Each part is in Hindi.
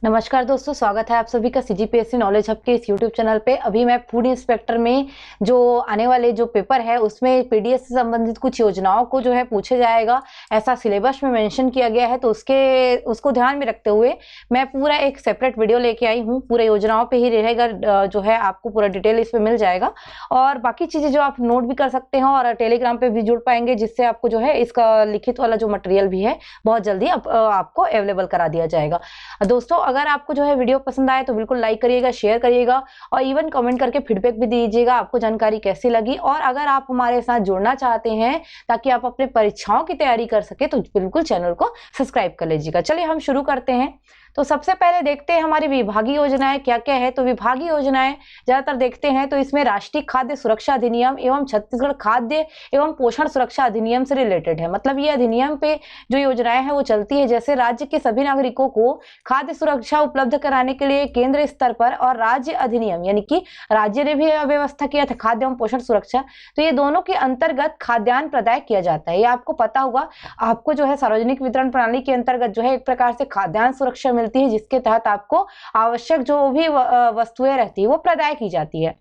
नमस्कार दोस्तों, स्वागत है आप सभी का सीजीपीएससी नॉलेज हब के इस यूट्यूब चैनल पे। अभी मैं फूड इंस्पेक्टर में जो आने वाले जो पेपर है उसमें पीडीएस से संबंधित कुछ योजनाओं को जो है पूछे जाएगा, ऐसा सिलेबस में मेंशन किया गया है। तो उसको ध्यान में रखते हुए मैं पूरा एक सेपरेट वीडियो लेके आई हूँ। पूरे योजनाओं पर ही रहेगा, जो है आपको पूरा डिटेल इस पर मिल जाएगा और बाकी चीज़ें जो आप नोट भी कर सकते हो और टेलीग्राम पर भी जुड़ पाएंगे, जिससे आपको जो है इसका लिखित वाला जो मटेरियल भी है बहुत जल्दी आपको अवेलेबल करा दिया जाएगा। दोस्तों, अगर आपको जो है वीडियो पसंद आए तो बिल्कुल लाइक करिएगा, शेयर करिएगा और इवन कमेंट करके फीडबैक भी दीजिएगा आपको जानकारी कैसी लगी। और अगर आप हमारे साथ जुड़ना चाहते हैं ताकि आप अपने परीक्षाओं की तैयारी कर सके तो बिल्कुल चैनल को सब्सक्राइब कर लीजिएगा। चलिए हम शुरू करते हैं। तो सबसे पहले देखते हैं हमारी विभागीय योजनाएं क्या क्या है। तो विभागीय योजनाएं ज्यादातर देखते हैं तो इसमें राष्ट्रीय खाद्य सुरक्षा अधिनियम एवं छत्तीसगढ़ खाद्य एवं पोषण सुरक्षा अधिनियम से रिलेटेड है। मतलब ये अधिनियम पे जो योजनाएं हैं वो चलती है। जैसे राज्य के सभी नागरिकों को खाद्य सुरक्षा उपलब्ध कराने के लिए केंद्र स्तर पर और राज्य अधिनियम यानी कि राज्य ने भी व्यवस्था किया था खाद्य एवं पोषण सुरक्षा, तो ये दोनों के अंतर्गत खाद्यान्न प्रदाय किया जाता है। ये आपको पता होगा, आपको जो है सार्वजनिक वितरण प्रणाली के अंतर्गत जो है एक प्रकार से खाद्यान्न सुरक्षा मिलती है, जिसके तहत आपको आवश्यक जो भी वस्तुएं रहती है वो प्रदाय की जाती है।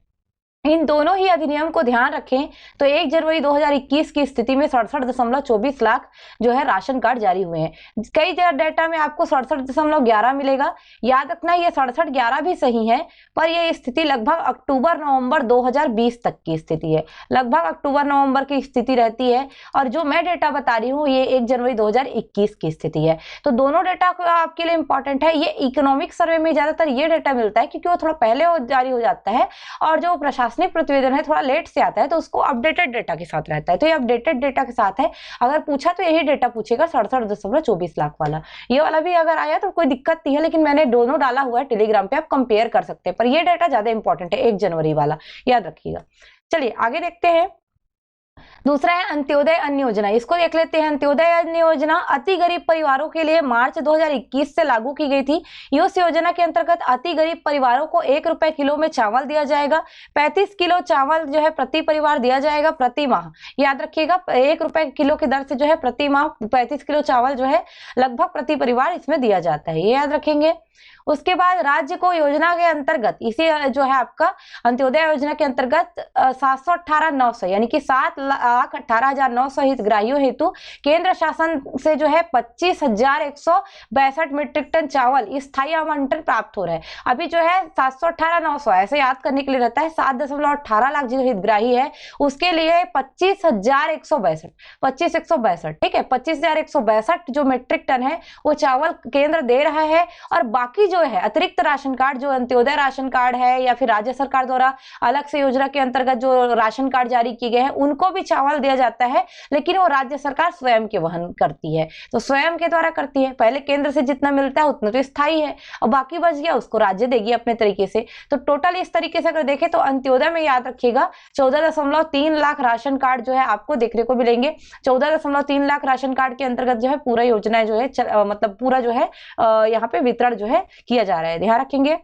इन दोनों ही अधिनियम को ध्यान रखें तो 1 जनवरी 2021 की स्थिति में 67.24 लाख जो है राशन कार्ड जारी हुए हैं। कई डाटा में आपको 67.11 मिलेगा। याद रखना ये 67.11 भी सही है, पर यह स्थिति लगभग अक्टूबर-नवंबर 2020 तक की स्थिति है। लगभग अक्टूबर-नवंबर की स्थिति रहती है और जो मैं डेटा बता रही हूँ ये 1 जनवरी 2021 की स्थिति है। तो दोनों डेटा आपके लिए इंपॉर्टेंट है। ये इकोनॉमिक सर्वे में ज्यादातर ये डेटा मिलता है क्योंकि वो थोड़ा पहले जारी हो जाता है और जो प्रशासनिक प्रतिवेदन है थोड़ा लेट से आता है, तो उसको अपडेटेड डेटा के साथ रहता है। तो ये अपडेटेड डेटा के साथ है। अगर पूछा तो यही डेटा पूछेगा 67.24 लाख वाला। ये वाला भी अगर आया तो कोई दिक्कत नहीं है, लेकिन मैंने दोनों डाला हुआ है टेलीग्राम पे, आप कंपेयर कर सकते हैं। पर ये डेटा ज्यादा इंपॉर्टेंट है, 1 जनवरी वाला, याद रखिएगा। चलिए आगे देखते हैं। दूसरा है अंत्योदय अन्य योजना। इसको देख लेते हैं। अंत्योदय अन्य योजना अति गरीब परिवारों के लिए मार्च 2021 से लागू की गई थी। इस योजना के अंतर्गत अति गरीब परिवारों को 1 रुपए किलो में चावल दिया जाएगा। 35 किलो चावल जो है प्रति परिवार दिया जाएगा प्रति माह। याद रखिएगा, 1 रुपए किलो की दर से जो है प्रति माह 35 किलो चावल जो है लगभग प्रति परिवार इसमें दिया जाता है, ये याद रखेंगे। उसके बाद राज्य को योजना के अंतर्गत इसी जो है आपका अंत्योदय योजना के अंतर्गत 718,900 यानी कि 7,18,900 हितग्राहियों हेतु केंद्र शासन से जो है 25,162 मीट्रिक टन चावल स्थायी आवंटन प्राप्त हो रहा है। अभी जो है 718,900 ऐसे याद करने के लिए रहता है। 7.18 लाख जो हितग्राही है उसके लिए 25,162 ठीक है, 25,162 जो मीट्रिक टन है वो चावल केंद्र दे रहा है। और बाकी जो है अतिरिक्त राशन कार्ड, जो अंत्योदय राशन कार्ड है या फिर राज्य सरकार द्वारा अलग से योजना के अंतर्गत जो राशन कार्ड जारी किए गए हैं उनको भी चावल दिया जाता है, लेकिन वो राज्य सरकार स्वयं के वहन करती है। तो स्वयं के द्वारा करती है। पहले केंद्र से जितना मिलता है उतना तो स्थायी है और बाकी बच गया उसको राज्य देगी अपने तरीके से। तो टोटल इस तरीके से अगर देखें तो अंत्योदय में याद रखिएगा 14.3 लाख राशन कार्ड जो है आपको देखने को मिलेंगे। 14.3 लाख राशन कार्ड के अंतर्गत जो है पूरा योजना जो है मतलब पूरा जो है यहाँ पे वितरण जो है किया जा रहा है, ध्यान रखेंगे।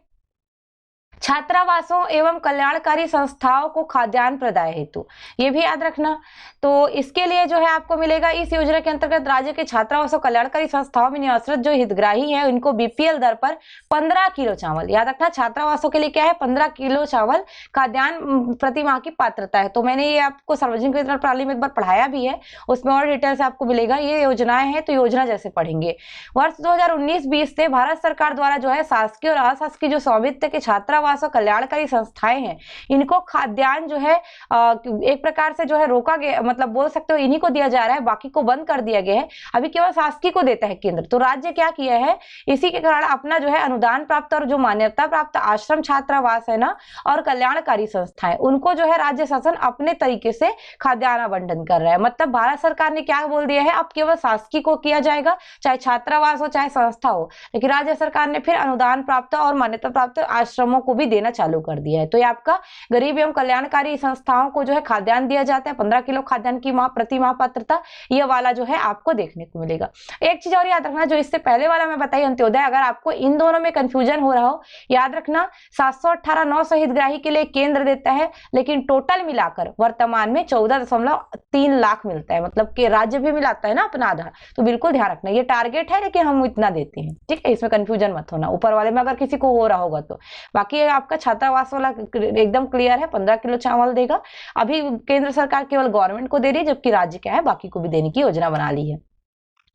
छात्रावासों एवं कल्याणकारी संस्थाओं को खाद्यान्न प्रदाय हेतु, ये भी याद रखना। तो इसके लिए जो है आपको मिलेगा इस योजना के अंतर्गत राज्य के छात्रावासों कल्याणकारी संस्थाओं में निवासरत जो हितग्राही है उनको बीपीएल दर पर 15 किलो चावल, याद रखना छात्रावासों के लिए क्या है 15 किलो चावल खाद्यान्न प्रति माह की पात्रता है। तो मैंने ये आपको सार्वजनिक वितरण प्रणाली में एक बार पढ़ाया भी है, उसमें और डिटेल से आपको मिलेगा। ये योजनाएं हैं तो योजना जैसे पढ़ेंगे। वर्ष 2019-20 से भारत सरकार द्वारा जो है शासकीय और अशासकीय जो स्वामित्व के छात्रावास कल्याणकारी संस्थाएं हैं इनको खाद्यान्न जो है एक प्रकार से जो है रोका गया, मतलब बोल सकते हो इन्हीं को दिया जा रहा है, बाकी को बंद कर दिया गया है। अभी केवल शासकीय को देता है केंद्र। तो राज्य क्या किया है, इसी के कारण अपना जो है अनुदान प्राप्त और जो मान्यता प्राप्त आश्रम छात्रावास है ना और कल्याणकारी संस्थाएं उनको जो है राज्य शासन अपने तरीके से खाद्यान्न आवंटन कर रहा है। मतलब भारत सरकार ने क्या बोल दिया है, अब केवल शासकीय को किया जाएगा, चाहे छात्रावास हो चाहे संस्था हो, लेकिन राज्य सरकार ने फिर अनुदान प्राप्त और मान्यता प्राप्त आश्रमों को भी देना चालू कर दिया है। तो ये आपका गरीब एवं कल्याणकारी संस्थाओं को जो है खाद्यान्न दिया जाता है, 15 किलो खाद्यान्न की प्रति माह पात्रता, ये वाला जो है आपको देखने को मिलेगा। एक चीज और याद रखना, जो इससे पहले वाला मैं बताई अंत्योदय, अगर आपको इन दोनों में कंफ्यूजन हो रहा हो, याद रखना 718,900 हितग्राही के लिए केंद्र देता है, लेकिन टोटल मिलाकर वर्तमान में 14.3 लाख मिलता है, मतलब कि राज्य भी मिलाता है ना अपना आधा। तो बिल्कुल ध्यान रखना, ये टारगेट है लेकिन हम इतना देते हैं, ठीक है, इसमें कंफ्यूजन मत होना ऊपर वाले में अगर किसी को हो रहा होगा तो। बाकी आपका छात्रावास वाला एकदम क्लियर है, 15 किलो चावल देगा। अभी केंद्र सरकार केवल गवर्नमेंट को दे रही है, जबकि राज्य क्या है बाकी को भी देने की योजना बना ली है।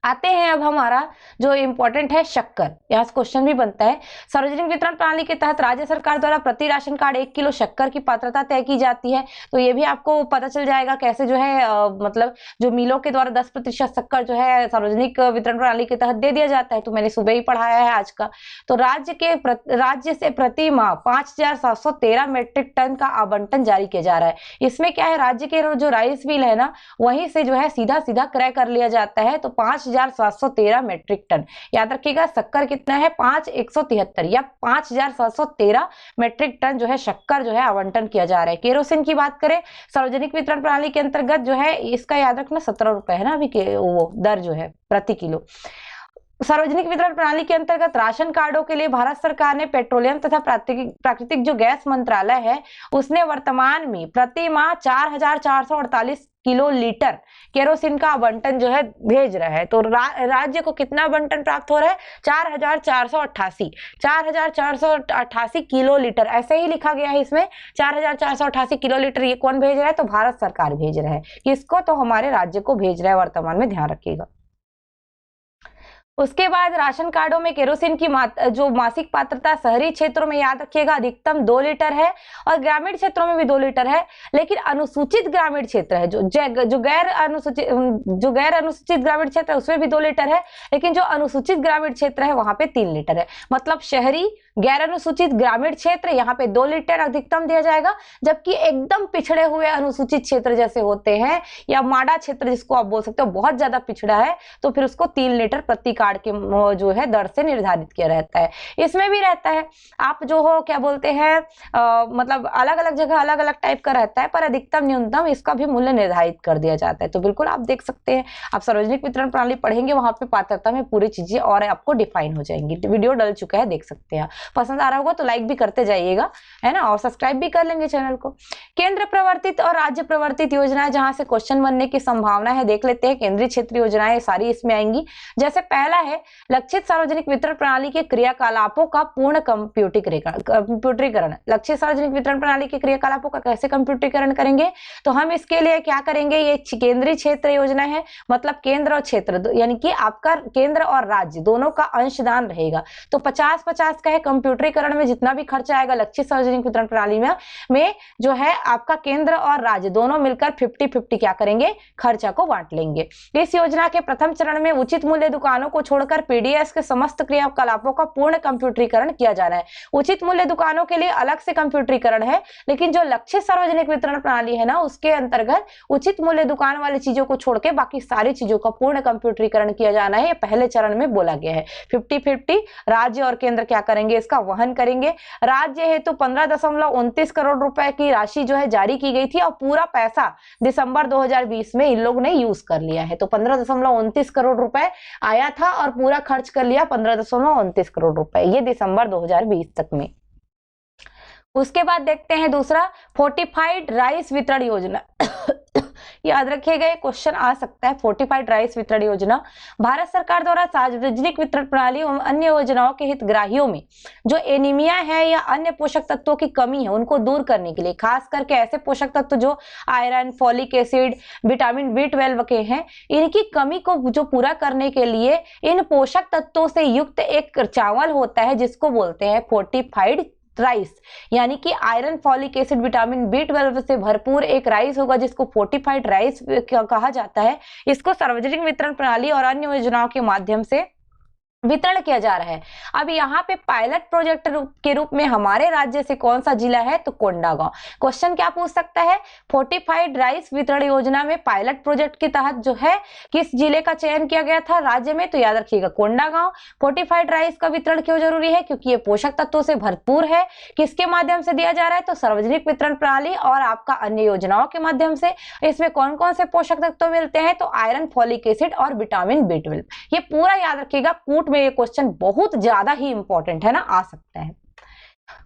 आते हैं अब हमारा जो इंपॉर्टेंट है शक्कर, यहाँ से क्वेश्चन भी बनता है। सार्वजनिक वितरण प्रणाली के तहत राज्य सरकार द्वारा प्रति राशन कार्ड 1 किलो शक्कर की पात्रता तय की जाती है। तो ये भी आपको पता चल जाएगा कैसे जो है मतलब जो मिलों के द्वारा 10% शक्कर जो है सार्वजनिक वितरण प्रणाली के तहत दे दिया जाता है। तो मैंने सुबह ही पढ़ाया है आज का। तो राज्य से प्रति माह 5,713 मेट्रिक टन का आवंटन जारी किया जा रहा है। इसमें क्या है, राज्य के जो राइस मिल है ना, वहीं से जो है सीधा सीधा क्रय कर लिया जाता है। तो 5,713 मेट्रिक टन, याद रखिएगा। शक्कर कितना है, 5,173 या 5,713 मेट्रिक टन जो है शक्कर जो है आवंटन किया जा रहा है। केरोसिन की बात करें सार्वजनिक वितरण प्रणाली के अंतर्गत जो है, इसका याद रखना 17 रुपए है ना अभी के वो दर जो है प्रति किलो। सार्वजनिक वितरण प्रणाली के अंतर्गत राशन कार्डों के लिए भारत सरकार ने पेट्रोलियम तथा प्राकृतिक जो गैस मंत्रालय है, उसने वर्तमान में प्रति माह 4,448 किलो लीटर केरोसिन का आवंटन जो है भेज रहा है। तो राज्य को कितना आवंटन प्राप्त हो रहा है, 4,488 किलो लीटर, ऐसे ही लिखा गया है इसमें 4,488 किलो लीटर। ये कौन भेज रहा है, तो भारत सरकार भेज रहा है। किसको, तो हमारे राज्य को भेज रहा है वर्तमान में, ध्यान रखिएगा। उसके बाद राशन कार्डों में केरोसिन की जो मासिक पात्रता शहरी क्षेत्रों में याद रखिएगा अधिकतम 2 लीटर है, और ग्रामीण क्षेत्रों में भी 2 लीटर है। लेकिन अनुसूचित ग्रामीण क्षेत्र है, जो गैर अनुसूचित ग्रामीण क्षेत्र है उसमें भी 2 लीटर है, लेकिन जो अनुसूचित ग्रामीण क्षेत्र है वहां पे 3 लीटर है। मतलब शहरी, गैर अनुसूचित, ग्रामीण क्षेत्र, यहाँ पे 2 लीटर अधिकतम दिया जाएगा। जबकि एकदम पिछड़े हुए अनुसूचित क्षेत्र जैसे होते हैं, या माडा क्षेत्र जिसको आप बोल सकते हो बहुत ज्यादा पिछड़ा है, तो फिर उसको 3 लीटर प्रति कार्ड के जो है दर से निर्धारित किया रहता है। इसमें भी रहता है, आप जो हो क्या बोलते हैं मतलब अलग अलग जगह अलग अलग टाइप का रहता है, पर अधिकतम न्यूनतम इसका भी मूल्य निर्धारित कर दिया जाता है। तो बिल्कुल आप देख सकते हैं, आप सार्वजनिक वितरण प्रणाली पढ़ेंगे, वहां पे पात्रता में पूरी चीजें और आपको डिफाइन हो जाएंगी। वीडियो डल चुका है, देख सकते हैं। पसंद आ रहा होगा तो लाइक भी करते जाइएगा, है ना, और सब्सक्राइब भी कर लेंगे चैनल को। केंद्र प्रवर्तित और राज्य प्रवर्तित योजनाएं, जहां से क्वेश्चन बनने की संभावना है, देख लेते हैं। केंद्रीय क्षेत्रीय योजनाएं सारी इसमें आएंगी। जैसे पहला है लक्षित सार्वजनिक वितरण प्रणाली के क्रियाकलापों का पूर्ण कंप्यूटरीकरण। लक्षित सार्वजनिक वितरण प्रणाली के क्रियाकलापों का कैसे कंप्यूटरीकरण करेंगे, तो हम इसके लिए क्या करेंगे, ये केंद्रीय क्षेत्र योजना है, मतलब केंद्र और क्षेत्र यानी कि आपका केंद्र और राज्य दोनों का अंशदान रहेगा। तो 50-50 का है कंप्यूटरीकरण में जितना भी खर्चा आएगा लक्षित सार्वजनिक वितरण प्रणाली में जो है आपका केंद्र और राज्य दोनों मिलकर 50-50 क्या करेंगे, खर्चा को बांट लेंगे। इस योजना के प्रथम चरण में उचित मूल्य दुकानों को छोड़कर पीडीएस के समस्त क्रियाकलापों का पूर्ण कंप्यूटरीकरण किया जा रहा है। उचित मूल्य दुकानों के लिए अलग से कंप्यूटरीकरण है, लेकिन जो लक्षित सार्वजनिक वितरण प्रणाली है ना, उसके अंतर्गत उचित मूल्य दुकान वाली चीजों को छोड़ के बाकी सारी चीजों का पूर्ण कंप्यूटरीकरण किया जाना है। ये पहले चरण में बोला गया है। 50-50 राज्य और केंद्र क्या करेंगे, इसका वहन करेंगे। राज्य हेतु 15.29 करोड़ रुपए की राशि जो है जारी की गई थी, और पूरा पैसा दिसंबर 2020 में इन लोग ने यूज कर लिया है। तो 15.29 करोड़ रुपए आया था और पूरा खर्च कर लिया 15.29 करोड़ रुपए, ये दिसंबर 2020 तक में। उसके बाद देखते हैं दूसरा, फोर्टिफाइड राइस वितरण योजना। याद रखिएगा, ये क्वेश्चन आ सकता है। फोर्टिफाइड राइस वितरण योजना भारत सरकार द्वारा सार्वजनिक वितरण प्रणाली एवं अन्य योजनाओं के हितग्राहियों में जो एनीमिया है या अन्य पोषक तत्वों की कमी है उनको दूर करने के लिए, खास करके ऐसे पोषक तत्व जो iron, folic acid, vitamin B12 के हैं, इनकी कमी को जो पूरा करने के लिए इन पोषक तत्वों से युक्त एक चावल होता है जिसको बोलते हैं फोर्टिफाइड राइस, यानी कि iron, folic acid, vitamin B12 से भरपूर एक राइस होगा जिसको फोर्टिफाइड राइस कहा जाता है। इसको सार्वजनिक वितरण प्रणाली और अन्य योजनाओं के माध्यम से वितरण किया जा रहा है। अब यहाँ पे पायलट प्रोजेक्ट के रूप में हमारे राज्य से कौन सा जिला है, तो कोंडागांव। क्वेश्चन क्या पूछ सकता है, फोर्टिफाइड राइस वितरण योजना में पायलट प्रोजेक्ट के तहत जो है किस जिले का चयन किया गया था राज्य में, तो याद रखिएगा कोंडागांव। फोर्टिफाइड राइस का वितरण क्यों जरूरी है, क्योंकि ये पोषक तत्वों से भरपूर है। किसके माध्यम से दिया जा रहा है, तो सार्वजनिक वितरण प्रणाली और आपका अन्य योजनाओं के माध्यम से। इसमें कौन कौन से पोषक तत्व मिलते हैं, तो आयरन, फॉलिक एसिड और विटामिन B12। ये पूरा याद रखिएगा, कूट में ये क्वेश्चन बहुत ज्यादा ही इंपॉर्टेंट है ना, आ सकता है।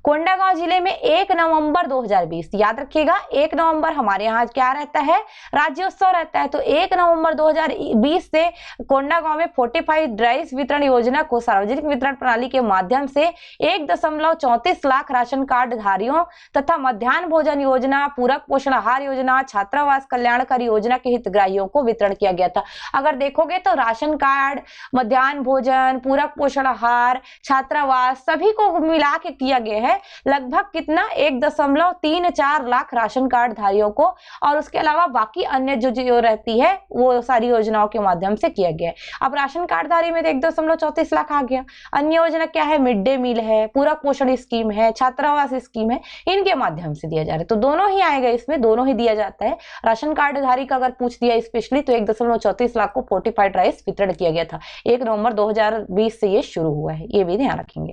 कोंडागांव जिले में 1 नवंबर 2020, याद रखिएगा 1 नवंबर हमारे यहाँ क्या रहता है, राज्योत्सव रहता है। तो 1 नवंबर 2020 से कोंडागांव में फोर्टिफाइड राइस वितरण योजना को सार्वजनिक वितरण प्रणाली के माध्यम से 1.34 लाख राशन कार्ड धारियों तथा मध्याह्न भोजन योजना, पूरक पोषण आहार योजना, छात्रावास कल्याणकारी योजना के हितग्राहियों को वितरण किया गया था। अगर देखोगे तो राशन कार्ड, मध्याह्न भोजन, पूरक पोषण आहार, छात्रावास सभी को मिला के किया गया है। लगभग कितना, 1.34 लाख राशन कार्ड धारियों को, और उसके अलावा बाकी अन्य जो रहती है वो सारी योजनाओं के माध्यम से किया गया है। अब राशन कार्ड धारी में 1.34 लाख आ गया। अन्य योजना क्या है, मिड डे मील है, पूरक पोषण स्कीम है, छात्रावास स्कीम है, इनके माध्यम से दिया जा रहा है। तो दोनों ही आएगा इसमें, दोनों ही दिया जाता है। राशन कार्ड धारी का अगर पूछ दिया स्पेशली तो 1.34 लाख को फोर्टिफाइड राइस वितरण किया गया था। 1 नवंबर 2020 से ये शुरू हुआ है, ये भी ध्यान रखेंगे।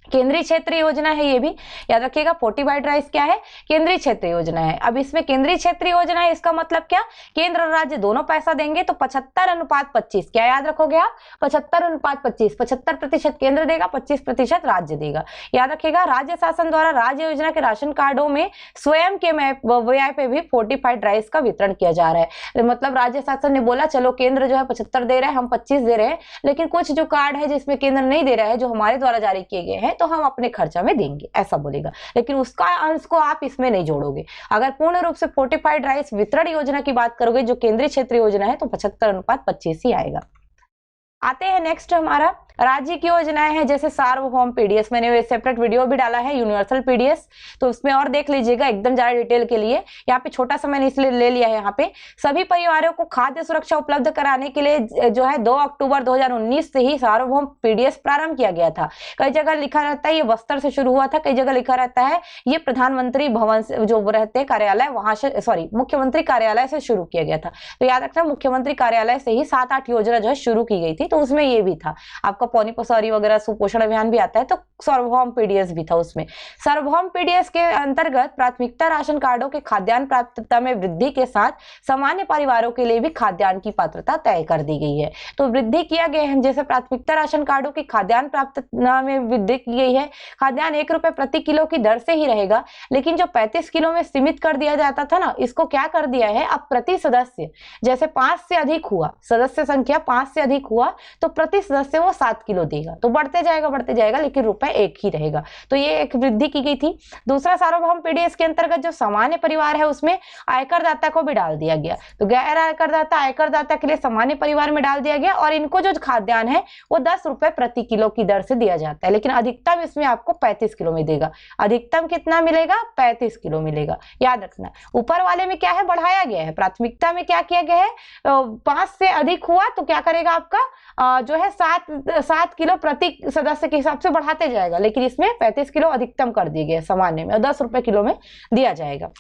केंद्रीय क्षेत्र योजना है, ये भी याद रखिएगा। फोर्टिफाइड राइस क्या है, केंद्रीय क्षेत्र योजना है। अब इसमें केंद्रीय क्षेत्र योजना है, इसका मतलब क्या, केंद्र और राज्य दोनों पैसा देंगे। तो 75:25, क्या याद रखोगे आप, 75:25, 75% केंद्र देगा, 25% राज्य देगा। याद रखिएगा, राज्य शासन द्वारा राज्य योजना के राशन कार्डों में स्वयं के व्यय पे भी फोर्टिफाइड राइस का वितरण किया जा रहा है। मतलब राज्य शासन ने बोला चलो केंद्र जो है 75 दे रहा है, हम 25 दे रहे हैं, लेकिन कुछ जो कार्ड है जिसमें केंद्र नहीं दे रहा है, जो हमारे द्वारा जारी किए गए हैं, तो हम अपने खर्चा में देंगे, ऐसा बोलेगा। लेकिन उसका अंश को आप इसमें नहीं जोड़ोगे। अगर पूर्ण रूप से फोर्टिफाइड राइस वितरण योजना की बात करोगे जो केंद्रीय क्षेत्र योजना है, तो 75:25 ही आएगा। आते हैं नेक्स्ट हमारा राज्य की योजनाएं हैं, जैसे सार्वभौम पीडीएस, मैंने सेपरेट वीडियो भी डाला है यूनिवर्सल पीडीएस, तो उसमें और देख लीजिएगा एकदम ज्यादा डिटेल के लिए। यहाँ पे छोटा सा मैंने इसलिए ले लिया है। यहाँ पे सभी परिवारों को खाद्य सुरक्षा उपलब्ध कराने के लिए जो है 2 अक्टूबर 2019 से ही सार्वभौम पीडीएस प्रारंभ किया गया था। कई जगह लिखा रहता है ये बस्तर से शुरू हुआ था, कई जगह लिखा रहता है ये प्रधानमंत्री भवन से जो रहते हैं कार्यालय, वहां से, सॉरी, मुख्यमंत्री कार्यालय से शुरू किया गया था। तो याद रखना मुख्यमंत्री कार्यालय से ही 7-8 योजना जो है शुरू की गई थी, तो उसमें ये भी था। आपका पौनी पसौरी वगैरह सुपोषण अभियान भी आता है, तो सार्वभौम पीडीएस भी था उसमें। सार्वभौम पीडीएस के अंतर्गत प्राथमिकता राशन कार्डों के खाद्यान्न प्राप्यता में वृद्धि के साथ सामान्य परिवारों के लिए भी खाद्यान्न की पात्रता तय कर दी गई है। तो वृद्धि किया गया है, जैसे प्राथमिकता राशन कार्डों की खाद्यान्न प्राप्यता में वृद्धि की गई है। खाद्यान्न 1 रुपए प्रति किलो की दर से ही रहेगा, लेकिन जो 35 किलो में सीमित कर दिया जाता था ना, इसको क्या कर दिया है, अब प्रति सदस्य, जैसे 5 से अधिक हुआ, सदस्य संख्या 5 से अधिक हुआ, तो प्रति सदस्य वो 7 किलो देगा। तो बढ़ते जाएगा, लेकिन रुपए एक ही रहेगा। तो ये एक वृद्धि की गई थी। दूसरा, सार्वभौम पीडीएस के अंतर्गत जो सामान्य परिवार है उसमें आयकरदाता को भी डाल दिया गया। तो गैर आयकरदाता, आयकरदाता के लिए सामान्य परिवार में डाल दिया गया, और इनको जो खाद्यान्न है वो 10 रुपए प्रति किलो की दर से दिया जाता है, लेकिन अधिकतम इसमें आपको 35 किलो में देगा। अधिकतम कितना मिलेगा, 35 किलो मिलेगा, याद रखना। ऊपर वाले में क्या है, बढ़ाया गया है। प्राथमिकता में क्या किया गया है, 5 से अधिक हुआ तो क्या करेगा आपका जो है 7 किलो प्रति सदस्य के हिसाब से बढ़ाते जाएगा, लेकिन इसमें 35 किलो अधिकतम कर दिए गए सामान्य में, और 10 रुपए किलो में दिया जाएगा।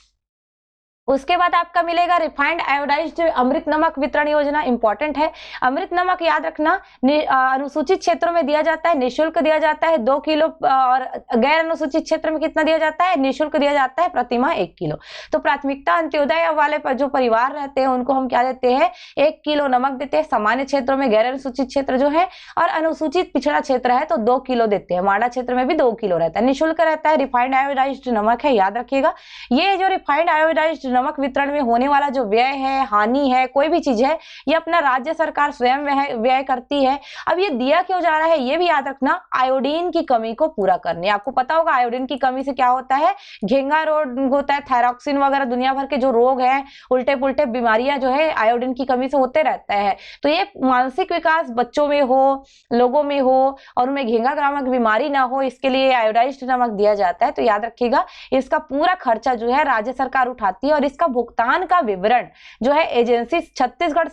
उसके बाद आपका मिलेगा रिफाइंड आयोडाइज्ड अमृत नमक वितरण योजना, इंपॉर्टेंट है। अमृत नमक याद रखना अनुसूचित क्षेत्रों में दिया जाता है, निःशुल्क दिया जाता है 2 किलो, और गैर अनुसूचित क्षेत्र में कितना दिया जाता है, निःशुल्क दिया जाता है प्रतिमाह 1 किलो। तो प्राथमिकता अंत्योदय वाले जो परिवार रहते हैं उनको हम क्या देते हैं, 1 किलो नमक देते हैं। सामान्य क्षेत्रों में, गैर अनुसूचित क्षेत्र जो है और अनुसूचित पिछड़ा क्षेत्र है तो 2 किलो देते हैं। माडा क्षेत्र में भी 2 किलो रहता है, निःशुल्क रहता है। रिफाइंड आयोडाइज्ड नमक है, याद रखिएगा। ये जो रिफाइंड आयोडाइज्ड नमक वितरण में होने वाला जो व्यय है, हानि है, कोई भी चीज है, ये अपना राज्य सरकार स्वयं व्यय करती है। अब ये दिया क्यों जा रहा है, ये भी याद रखना, आयोडीन की कमी को पूरा करने। आपको पता होगा आयोडीन की कमी से क्या होता है, घेंगा रोग होता है, थायरॉक्सिन वगैरह दुनिया भर के जो रोग हैं, उल्टे पुल्टे बीमारियां जो है आयोडीन की कमी से होते रहता है। तो ये मानसिक विकास बच्चों में हो, लोगों में हो, और उनमें घेंगा ग्रामक बीमारी ना हो, इसके लिए आयोडाइज्ड नमक दिया जाता है। तो याद रखिएगा, इसका पूरा खर्चा जो है राज्य सरकार उठाती है, और और इसका भुगतान का विवरण जो है agency Chhattisgarh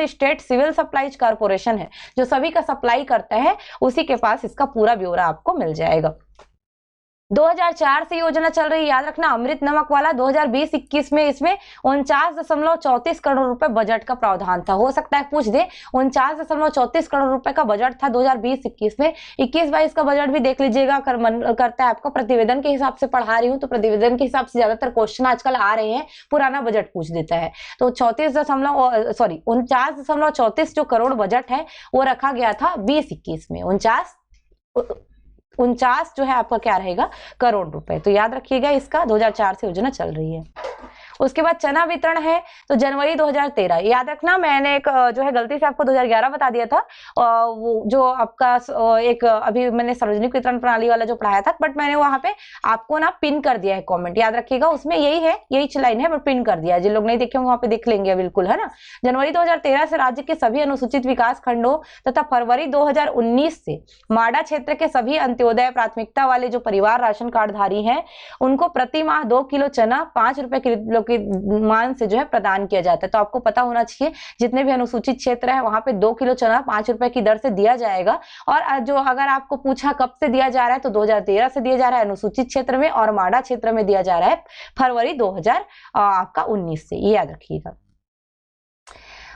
state civil supplies corporation है, जो सभी का सप्लाई करता है, उसी के पास इसका पूरा ब्यौरा आपको मिल जाएगा। 2004 से योजना चल रही है, याद रखना, अमृत नमक वाला। 2020-21 में इसमें 49.34 करोड़ रुपए बजट का प्रावधान था। हो सकता है पूछ दे, 49.34 करोड़ रुपए का बजट था 2020-21 में। 21-22 का बजट भी देख लीजिएगा, करता है आपका प्रतिवेदन के हिसाब से पढ़ा रही हूँ, तो प्रतिवेदन के हिसाब से ज्यादातर क्वेश्चन आजकल आ रहे हैं, पुराना बजट पूछ देता है। तो 49.34 जो करोड़ बजट है वो रखा गया था 20-21 में। 49 जो है आपका क्या रहेगा, करोड़ रुपए। तो याद रखिएगा इसका, 2004 से योजना चल रही है। उसके बाद चना वितरण है, तो जनवरी 2013, याद रखना, मैंने एक जो है गलती से आपको 2011 बता दिया था, वो जो आपका एक अभी मैंने सार्वजनिक वितरण प्रणाली वाला जो पढ़ाया था, बट मैंने वहां पे आपको ना पिन कर दिया है कमेंट, याद रखिएगा, उसमें यही है, यही लाइन है, बट पिन कर दिया है। जिन लोग नहीं देखे वहां पे देख लेंगे, बिल्कुल है ना। जनवरी 2013 से राज्य के सभी अनुसूचित विकास खंडों तथा फरवरी 2019 से माडा क्षेत्र के सभी अंत्योदय प्राथमिकता वाले जो परिवार राशन कार्डधारी हैं, उनको प्रति माह 2 किलो चना 5 रुपए किलो के मान से जो है प्रदान किया जाता है। तो आपको पता होना चाहिए, जितने भी अनुसूचित क्षेत्र है वहां पे 2 किलो चना 5 रुपए की दर से दिया जाएगा। और जो अगर आपको पूछा कब से दिया जा रहा है, तो 2013 से दिया जा रहा है अनुसूचित क्षेत्र में, और माडा क्षेत्र में दिया जा रहा है फरवरी 2019 से, ये याद रखिएगा।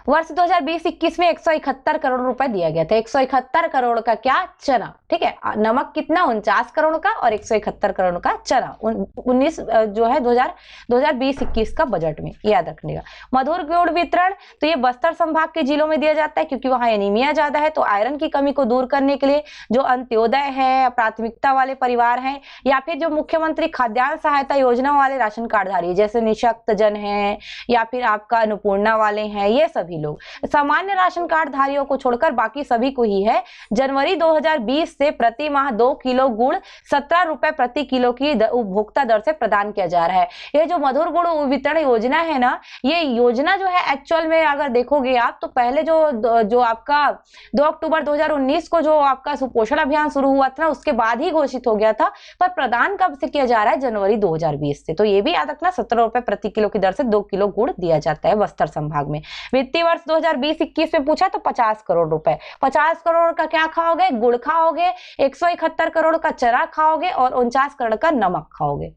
वर्ष 2020-21 में 171 करोड़ रुपए दिया गया था। 171 करोड़ का क्या, चना, ठीक है। नमक कितना, 49 करोड़ का, और 171 करोड़ का चना 19 जो है 2020-21 का बजट में, याद रखने का। मधुर गुड़ वितरण, तो ये बस्तर संभाग के जिलों में दिया जाता है, क्योंकि वहां एनीमिया ज्यादा है, तो आयरन की कमी को दूर करने के लिए जो अंत्योदय है, प्राथमिकता वाले परिवार हैं, या फिर जो मुख्यमंत्री खाद्यान्न सहायता योजना वाले राशन कार्डधारी, जैसे निःशक्त जन है या फिर आपका अन्नपूर्णा वाले हैं, ये सभी लोग, सामान्य राशन कार्ड धारियों को छोड़कर बाकी सभी को ही है, जनवरी 2020 से प्रति माह 2 किलो गुड़ 17 रुपए प्रति किलो की उपभोक्ता दर से प्रदान किया जा रहा है। ये जो मधुर गुड़ वितरण योजना है ना, ये योजना जो है एक्चुअल में अगर देखोगे आप, तो पहले जो आपका 2 अक्टूबर 2019 को जो आपका सुपोषण अभियान शुरू हुआ था ना, उसके बाद ही घोषित हो गया था, पर प्रदान कब से किया जा रहा है, जनवरी 2020 से। तो ये भी याद रखना, 17 रुपए प्रति किलो की दर से 2 किलो गुड़ दिया जाता है बस्तर संभाग में। वित्तीय वर्ष 2020-21 में पूछा तो 50 करोड़ रुपए, 50 करोड़ का क्या खाओगे, गुड़ खाओगे, 171 करोड़ का चना खाओगे, और 49 करोड़ का नमक खाओगे।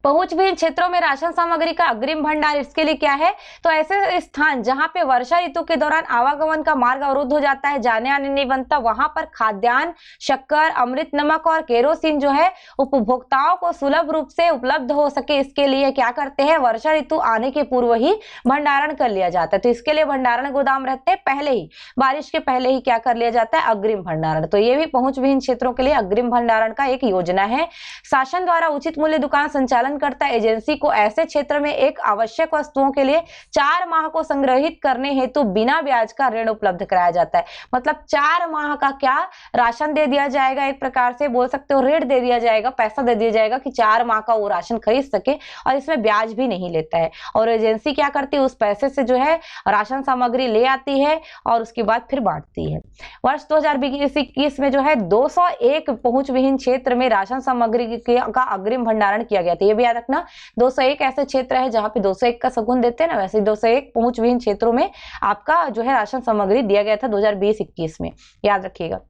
पहुंचविहीन क्षेत्रों में राशन सामग्री का अग्रिम भंडार, इसके लिए क्या है, तो ऐसे स्थान जहां पे वर्षा ऋतु के दौरान आवागमन का मार्ग अवरुद्ध हो जाता है, जाने आने नहीं बनता, वहां पर खाद्यान्न, शक्कर, अमृत नमक और केरोसिन जो है उपभोक्ताओं को सुलभ रूप से उपलब्ध हो सके, इसके लिए क्या करते हैं, वर्षा ऋतु आने के पूर्व ही भंडारण कर लिया जाता है। तो इसके लिए भंडारण गोदाम रहते हैं पहले ही, बारिश के पहले ही क्या कर लिया जाता है, अग्रिम भंडारण। तो ये भी पहुंचविहीन क्षेत्रों के लिए अग्रिम भंडारण का एक योजना है। शासन द्वारा उचित मूल्य दुकान संचालन करता है। एजेंसी को ऐसे क्षेत्र में एक आवश्यक वस्तुओं के लिए 4 माह को संग्रहित करने हेतु बिना ब्याज का ऋण उपलब्ध कराया जाता है। मतलब 4 माह का क्या राशन दे दिया जाएगा, एक प्रकार से बोल सकते हो ऋण दे दिया जाएगा, पैसा दे दिया जाएगा कि 4 माह का वो राशन खरीद सके, और इसमें ब्याज भी नहीं लेता है। और एजेंसी क्या करती है, उस पैसे से जो है राशन सामग्री ले आती है और उसके बाद फिर बांटती है। वर्ष 2020-21 में जो है 201 पहुंचविहीन क्षेत्र में राशन सामग्री का अग्रिम भंडारण किया गया था। ये भी याद रखना, 201 ऐसे क्षेत्र है जहां पे 201 का शगुन देते हैं ना, वैसे 201 पहुंचविहीन क्षेत्रों में आपका जो है राशन सामग्री दिया गया था 2020-21 में, याद रखिएगा।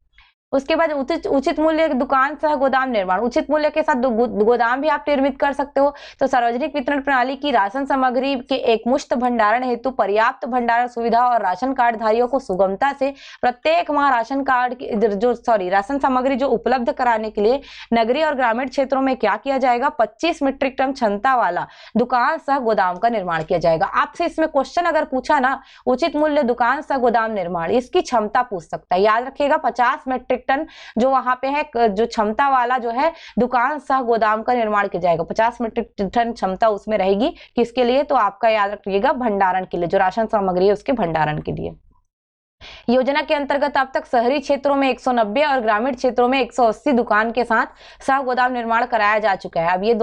उसके बाद उचित मूल्य दुकान सह गोदाम निर्माण, उचित मूल्य के साथ गोदाम भी आप निर्मित कर सकते हो। तो सार्वजनिक वितरण प्रणाली की राशन सामग्री के एकमुश्त भंडारण हेतु पर्याप्त भंडारण सुविधा और राशन कार्ड धारियों को सुगमता से प्रत्येक माह राशन सामग्री जो उपलब्ध कराने के लिए नगरीय और ग्रामीण क्षेत्रों में क्या किया जाएगा, 25 मीट्रिक टन क्षमता वाला दुकान सह गोदाम का निर्माण किया जाएगा। आपसे इसमें क्वेश्चन अगर पूछा ना, उचित मूल्य दुकान सह गोदाम निर्माण, इसकी क्षमता पूछ सकता है, याद रखिएगा 50 मीट्रिक टन जो वहां पे है, जो क्षमता वाला जो है दुकान सह गोदाम का निर्माण किया जाएगा। 50 मीट्रिक टन क्षमता उसमें रहेगी, किसके लिए, तो आपका याद रखिएगा भंडारण के लिए, जो राशन सामग्री है उसके भंडारण के लिए। योजना के अंतर्गत अब तक शहरी क्षेत्रों में 190 और ग्रामीण क्षेत्रों में 180 दुकान के साथ सह गोदाम निर्माण कराया जा चुका है। अब ये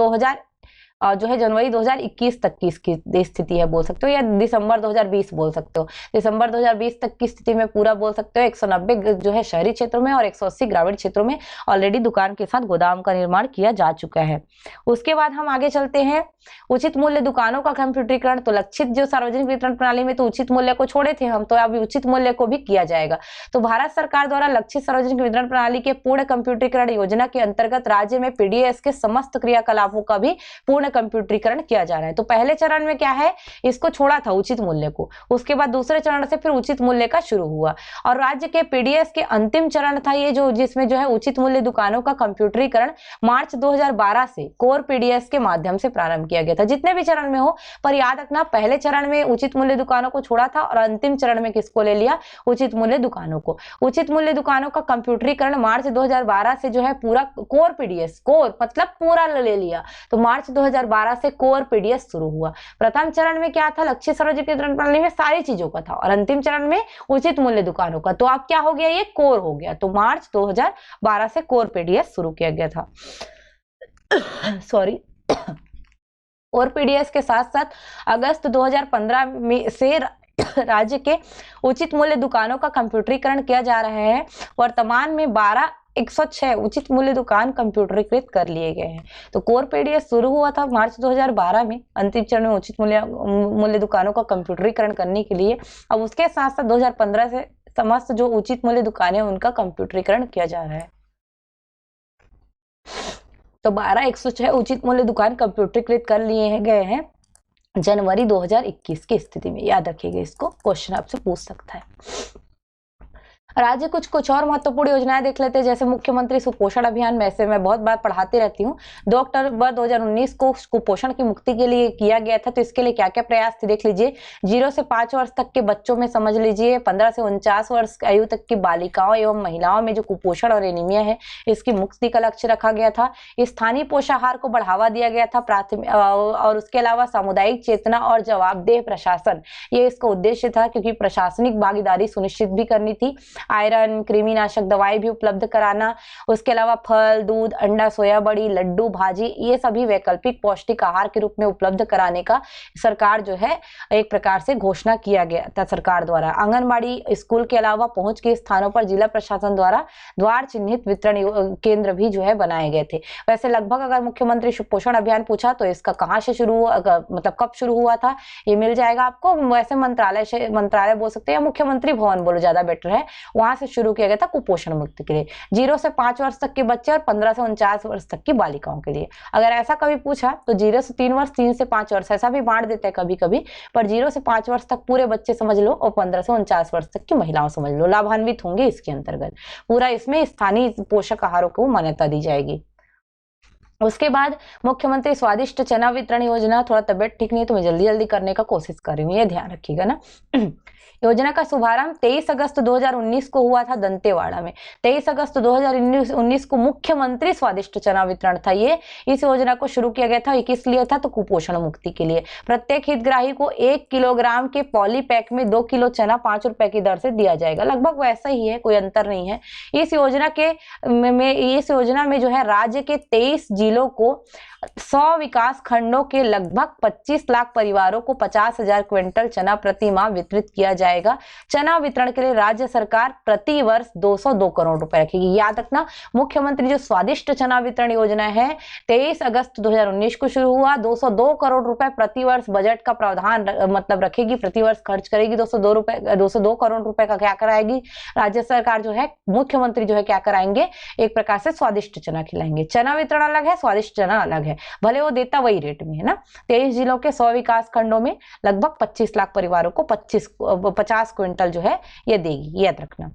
जो है जनवरी 2021 तक की इसकी स्थिति है बोल सकते हो, या दिसंबर 2020 बोल सकते हो। दिसंबर 2020 तक की स्थिति में पूरा बोल सकते हो। 190 जो है शहरी क्षेत्रों में और 180 ग्रामीण क्षेत्रों में ऑलरेडी दुकान के साथ गोदाम का निर्माण किया जा चुका है। उसके बाद हम आगे चलते हैं। उचित मूल्य दुकानों का कंप्यूटरीकरण, तो लक्षित जो सार्वजनिक वितरण प्रणाली में तो उचित मूल्य को छोड़े थे हम, तो अभी उचित मूल्य को भी किया जाएगा। तो भारत सरकार द्वारा लक्षित सार्वजनिक वितरण प्रणाली के पूर्ण कंप्यूटरीकरण योजना के अंतर्गत राज्य में पीडीएस के समस्त क्रियाकलापों का भी पूर्ण कंप्यूटरीकरण किया जा रहा है। तो पहले चरण में क्या है, इसको छोड़ा था उचित मूल्य को, उसके बाद दूसरे चरण से फिर उचित मूल्य का शुरू हुआ, और राज्य के पीडीएस के अंतिम चरण था ये, जो जिसमें जो है उचित मूल्य दुकानों का कंप्यूटरीकरण मार्च 2012 से कोर पीडीएस के माध्यम से प्रारंभ किया गया था। जितने भी चरण में हो, पर याद रखना पहले चरण में उचित मूल्य दुकानों को छोड़ा था और अंतिम चरण में किसको ले लिया, उचित मूल्य दुकानों को। उचित मूल्य दुकानों का कंप्यूटरीकरण मार्च 2012 से जो है पूरा कोर पीडीएस, कोर मतलब पूरा ले लिया, तो मार्च 2012 से कोर पीडीएस शुरू हुआ। प्रथम चरण में क्या था, लक्षित सार्वजनिक वितरण प्रणाली में सारी चीजों का था, और अंतिम चरण में उचित मूल्य दुकानों का। तो अब क्या हो गया, ये कोर हो गया। तो मार्च 2012 से कोर पीडीएस शुरू किया गया था। सॉरी। और पीडीएस के साथ साथ अगस्त 2015 में से राज्य के उचित मूल्य दुकानों का कंप्यूटरीकरण किया जा रहा है। वर्तमान में 106 उचित मूल्य दुकान कंप्यूटरीकृत कर लिए गए हैं। तो कोर पीडीएस शुरू हुआ था मार्च 2012 में, अंतिम चरण में उचित मूल्य दुकानों का कंप्यूटरीकरण करने के लिए। अब उसके साथ साथ 2015 से समस्त जो उचित मूल्य दुकानें उनका कंप्यूटरीकरण किया जा रहा है। तो 106 उचित मूल्य दुकान कंप्यूटरीकृत कर लिए गए हैं जनवरी 2021 की स्थिति में। याद रखिएगा, इसको क्वेश्चन आपसे पूछ सकता है। राज्य कुछ और महत्वपूर्ण योजनाएं देख लेते हैं, जैसे मुख्यमंत्री सुपोषण अभियान में, ऐसे मैं बहुत बार पढ़ाती रहती हूँ। 2 अक्टूबर 2019 को कुपोषण की मुक्ति के लिए किया गया था। तो इसके लिए क्या क्या प्रयास थे देख लीजिए। 0 से 5 वर्ष तक के बच्चों में समझ लीजिए, 15 से 49 वर्ष आयु तक की बालिकाओं एवं महिलाओं में जो कुपोषण और एनीमिया है, इसकी मुक्ति का लक्ष्य रखा गया था। स्थानीय पोषाहार को बढ़ावा दिया गया था, प्राथमिक और उसके अलावा सामुदायिक चेतना और जवाबदेह प्रशासन, ये इसका उद्देश्य था, क्योंकि प्रशासनिक भागीदारी सुनिश्चित भी करनी थी। आयरन, कृमिनाशक दवाई भी उपलब्ध कराना, उसके अलावा फल, दूध, अंडा, सोया बड़ी, लड्डू, भाजी, ये सभी वैकल्पिक पौष्टिक आहार के रूप में उपलब्ध कराने का सरकार जो है एक प्रकार से घोषणा किया गया था सरकार द्वारा। आंगनबाड़ी, स्कूल के अलावा पहुंच के स्थानों पर जिला प्रशासन द्वारा द्वार चिन्हित वितरण केंद्र भी जो है बनाए गए थे। वैसे लगभग अगर मुख्यमंत्री सुपोषण अभियान पूछा तो इसका कहाँ से शुरू हुआ, मतलब कब शुरू हुआ था, ये मिल जाएगा आपको। वैसे मंत्रालय बोल सकते हैं या मुख्यमंत्री भवन बोलो, ज्यादा बेटर है, वहां से शुरू किया गया था कुपोषण मुक्ति के लिए। 0 से 5 वर्ष तक के बच्चे और 15 से 49 वर्ष तक की बालिकाओं के लिए। अगर ऐसा कभी पूछा तो 0 से 3 वर्ष, 3 से 5 वर्ष, ऐसा भी बांट देते हैं कभी कभी, पर 0 से 5 वर्ष तक पूरे बच्चे समझ लो और 15 से 49 वर्ष तक की महिलाओं समझ लो लाभान्वित होंगे इसके अंतर्गत। पूरा इसमें स्थानीय पोषक आहारों को मान्यता दी जाएगी। उसके बाद मुख्यमंत्री स्वादिष्ट चना वितरण योजना, थोड़ा तबियत ठीक नहीं तो मैं जल्दी जल्दी करने का कोशिश कर रही हूँ, ये ध्यान रखिएगा ना। योजना का शुभारंभ 23 अगस्त 2019 को हुआ था दंतेवाड़ा में। 23 अगस्त 2019 को मुख्यमंत्री स्वादिष्ट चना वितरण था ये। इस योजना को शुरू किया गया था, ये किस लिए था, तो कुपोषण मुक्ति के लिए। प्रत्येक हितग्राही को 1 किलोग्राम के पॉली पैक में 2 किलो चना 5 रुपए की दर से दिया जाएगा। लगभग वैसा ही है, कोई अंतर नहीं है। इस योजना में जो है राज्य के 23 जिलों को 100 विकास खंडों के लगभग 25 लाख परिवारों को 50,000 क्विंटल चना प्रति माह वितरित किया जाएगा। चना वितरण के लिए राज्य सरकार प्रति वर्ष 202 करोड़ रुपए रखेगी। याद रखना, मुख्यमंत्री जो स्वादिष्ट चना वितरण योजना है 23 अगस्त 2019 को शुरू हुआ, 202 करोड़ रुपए प्रति वर्ष बजट का प्रावधान मतलब रखेगी, प्रति वर्ष खर्च करेगी। 202 करोड़ रुपए का क्या कराएगी राज्य सरकार जो है, मुख्यमंत्री जो है क्या कराएंगे, एक प्रकार से स्वादिष्ट चना खिलाएंगे। चना वितरण अलग है, स्वादिष्ट चना अलग है, भले वो देता वही रेट में है ना। 23 जिलों के 100 विकास खंडों में लगभग 25 लाख परिवारों को 50 क्विंटल जो है ये देगी, याद रखना।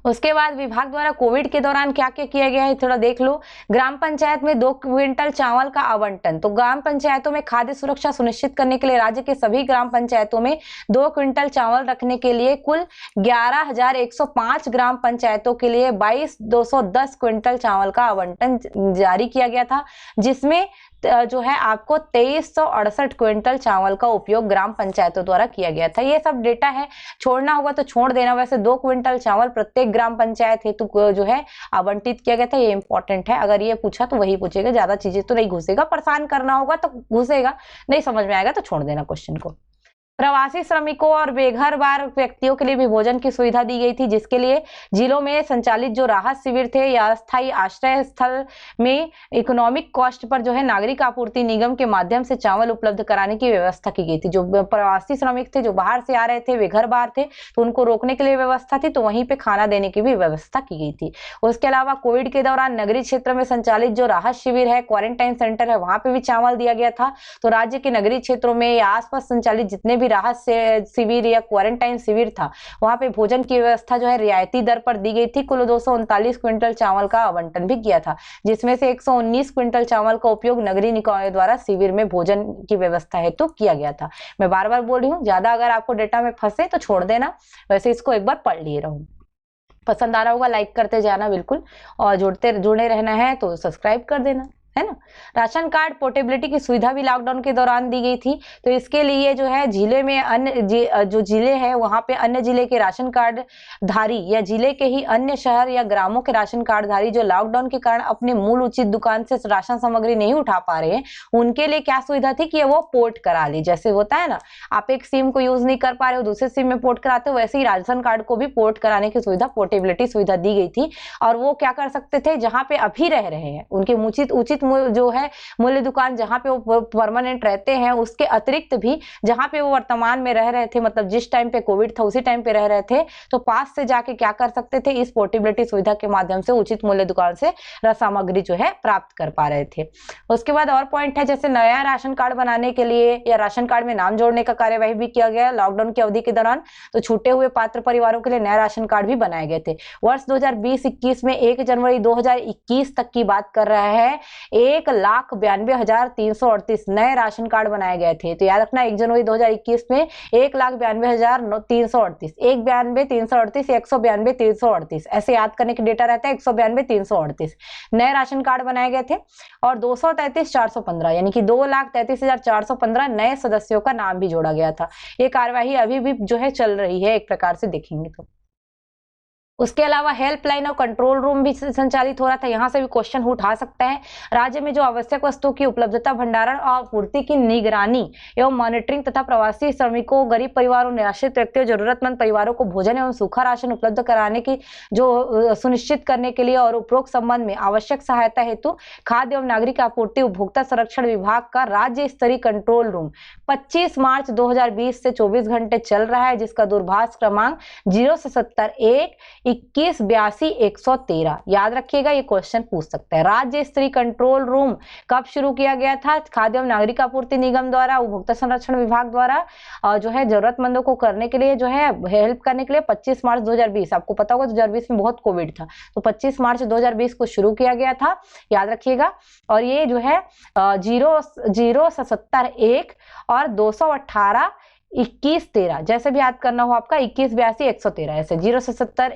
उसके बाद विभाग द्वारा कोविड के दौरान क्या क्या किया गया है थोड़ा देख लो। ग्राम पंचायत में 2 क्विंटल चावल का आवंटन। तो ग्राम पंचायतों में खाद्य सुरक्षा सुनिश्चित करने के लिए राज्य के सभी ग्राम पंचायतों में 2 क्विंटल चावल रखने के लिए कुल 11,105 ग्राम पंचायतों के लिए 22,210 क्विंटल चावल का आवंटन जारी किया गया था, जिसमें जो है आपको 2368 क्विंटल चावल का उपयोग ग्राम पंचायतों द्वारा किया गया था। ये सब डेटा है, छोड़ना होगा तो छोड़ देना। वैसे 2 क्विंटल चावल प्रत्येक ग्राम पंचायत हेतु जो है आवंटित किया गया था, ये इंपॉर्टेंट है। अगर ये पूछा तो वही पूछेगा, ज्यादा चीजें तो नहीं घुसेगा। परेशान करना होगा तो घुसेगा, नहीं समझ में आएगा तो छोड़ देना क्वेश्चन को। प्रवासी श्रमिकों और बेघर-बार व्यक्तियों के लिए भी भोजन की सुविधा दी गई थी, जिसके लिए जिलों में संचालित जो राहत शिविर थे या अस्थायी आश्रय स्थल में इकोनॉमिक कॉस्ट पर जो है नागरिक आपूर्ति निगम के माध्यम से चावल उपलब्ध कराने की व्यवस्था की गई थी। जो प्रवासी श्रमिक थे, जो बाहर से आ रहे थे, बेघर-बार थे, तो उनको रोकने के लिए व्यवस्था थी, तो वहीं पे खाना देने की भी व्यवस्था की गई थी। उसके अलावा कोविड के दौरान नगरीय क्षेत्र में संचालित जो राहत शिविर है, क्वारंटाइन सेंटर है, वहां पे भी चावल दिया गया था। तो राज्य के नगरीय क्षेत्रों में या आसपास संचालित जितने राहत से शिविर या क्वारंटाइन शिविर था, वहां पे भोजन की व्यवस्था जो है रियायती दर पर दी गई थी। कुल 239 क्विंटल चावल का आवंटन भी किया था, जिसमें से 119 क्विंटल चावल का उपयोग नगरीय निकायों द्वारा शिविर में भोजन की व्यवस्था हेतु किया गया था। मैं बार बार बोल रही हूँ, ज्यादा अगर आपको डेटा में फंसे तो छोड़ देना, वैसे इसको एक बार पढ़ लिए रहो। पसंद आ रहा होगा लाइक करते जाना बिल्कुल, और जुड़े रहना है तो सब्सक्राइब कर देना, है ना। राशन कार्ड पोर्टेबिलिटी की सुविधा भी लॉकडाउन के दौरान दी गई थी। तो इसके लिए जो है जिले में अन्य जो जिले हैं वहां पे अन्य जिले के राशन कार्ड धारी या जिले के ही अन्य शहर या ग्रामों के राशन कार्ड धारी जो लॉकडाउन के कारण अपने मूल उचित दुकान से राशन सामग्री नहीं उठा पा रहे हैं, उनके लिए क्या सुविधा थी कि वो पोर्ट करा ली। जैसे होता है ना, आप एक सिम को यूज नहीं कर पा रहे हो, दूसरे सिम में पोर्ट कराते हो, वैसे ही राशन कार्ड को भी पोर्ट कराने की सुविधा, पोर्टेबिलिटी सुविधा दी गई थी। और वो क्या कर सकते थे, जहां पे अभी रह रहे हैं उनके उचित जो है मूल्य दुकान जहां पे वो परमानेंट रहते हैं, उसके अतिरिक्त भी जहां पे वो वर्तमान में रह रहे थे, मतलब जिस टाइम पे कोविड था उसी टाइम पे रह रहे थे, तो पास से जाके क्या कर सकते थे, इस पोर्टेबिलिटी सुविधा के माध्यम से उचित मूल्य दुकान से सामग्री जो है प्राप्त कर पा रहे थे। उसके बाद और पॉइंट है, जैसे नया राशन कार्ड बनाने के लिए या राशन कार्ड में नाम जोड़ने का कार्यवाही भी किया गया लॉकडाउन की अवधि के दौरान। तो छूटे हुए पात्र परिवारों के लिए नया राशन कार्ड भी बनाए गए थे। वर्ष 2020-21 में 1 जनवरी 2021 तक की बात कर रहा है, 1,92,338 नए राशन कार्ड बनाए गए थे। तो याद रखना, 1 जनवरी 2021 में 1,92,338, 1,92,338, 192,338, ऐसे याद करने के डेटा रहता है। 192,338 नए राशन कार्ड बनाए गए थे और 233,415 यानी कि 2,33,415 नए सदस्यों का नाम भी जोड़ा गया था। ये कार्यवाही अभी भी जो है चल रही है, एक प्रकार से देखेंगे तो। उसके अलावा हेल्पलाइन और कंट्रोल रूम भी संचालित हो रहा था, यहाँ से भी क्वेश्चन उठा सकता है। राज्य में जो आवश्यक वस्तुओं की उपलब्धता, भंडारण और आपूर्ति की निगरानी एवं मॉनिटरिंग तथा प्रवासी श्रमिकों, गरीब परिवारों, निराश्रित व्यक्तियों, जरूरतमंद परिवारों को भोजन एवं सूखा राशन उपलब्ध कराने की जो सुनिश्चित करने के लिए और उपरोक्त संबंध में आवश्यक सहायता हेतु खाद्य एवं नागरिक आपूर्ति उपभोक्ता संरक्षण विभाग का राज्य स्तरीय कंट्रोल रूम 25 मार्च 2020 से 24 घंटे चल रहा है, जिसका दूरभाष क्रमांक 070 21 82 113। याद रखिएगा, ये क्वेश्चन पूछ सकता है। राज्य स्तरीय कंट्रोल रूम कब शुरू किया गया था? खाद्य एवं नागरिक आपूर्ति निगम द्वारा, उपभोक्ता संरक्षण विभाग द्वारा जो है जरूरतमंदों को करने के लिए, जो है हेल्प करने के लिए 25 मार्च 2020, आपको पता होगा 2020 में बहुत कोविड था, तो 25 मार्च 2020 को शुरू किया गया था, याद रखिएगा। और ये जो है 070 और 218 2113 जैसे भी याद करना हो आपका, 21 82 113, ऐसे 070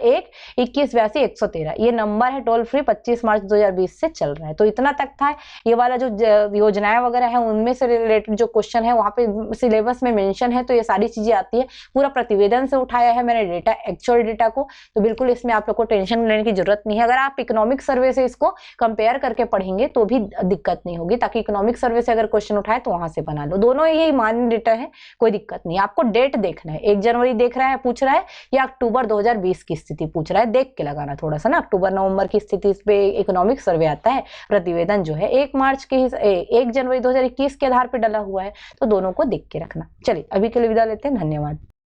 21 82 113 ये नंबर है टोल फ्री, 25 मार्च 2020 से चल रहा है। तो इतना तक था। ये वाला जो योजनाएं वगैरह है उनमें से रिलेटेड जो क्वेश्चन है वहां पे सिलेबस में मेंशन है, तो ये सारी चीजें आती है। पूरा प्रतिवेदन से उठाया है मैंने डेटा, एक्चुअल डेटा को, तो बिल्कुल इसमें आप लोग को टेंशन लेने की जरूरत नहीं है। अगर आप इकोनॉमिक सर्वे से इसको कंपेयर करके पढ़ेंगे तो भी दिक्कत नहीं होगी, ताकि इकोनॉमिक सर्वे से अगर क्वेश्चन उठाए तो वहां से बना लो। दोनों ही मान्य डेटा है, कोई दिक्कत नहीं। आपको डेट देखना है, 1 जनवरी देख रहा है पूछ रहा है या अक्टूबर 2020 की स्थिति पूछ रहा है, देख के लगाना थोड़ा सा ना। अक्टूबर नवंबर की स्थिति इस पे इकोनॉमिक सर्वे आता है, प्रतिवेदन जो है 1 जनवरी 2021 के आधार पर डला हुआ है, तो दोनों को देख के रखना। चलिए अभी के लिए विदा लेते हैं, धन्यवाद।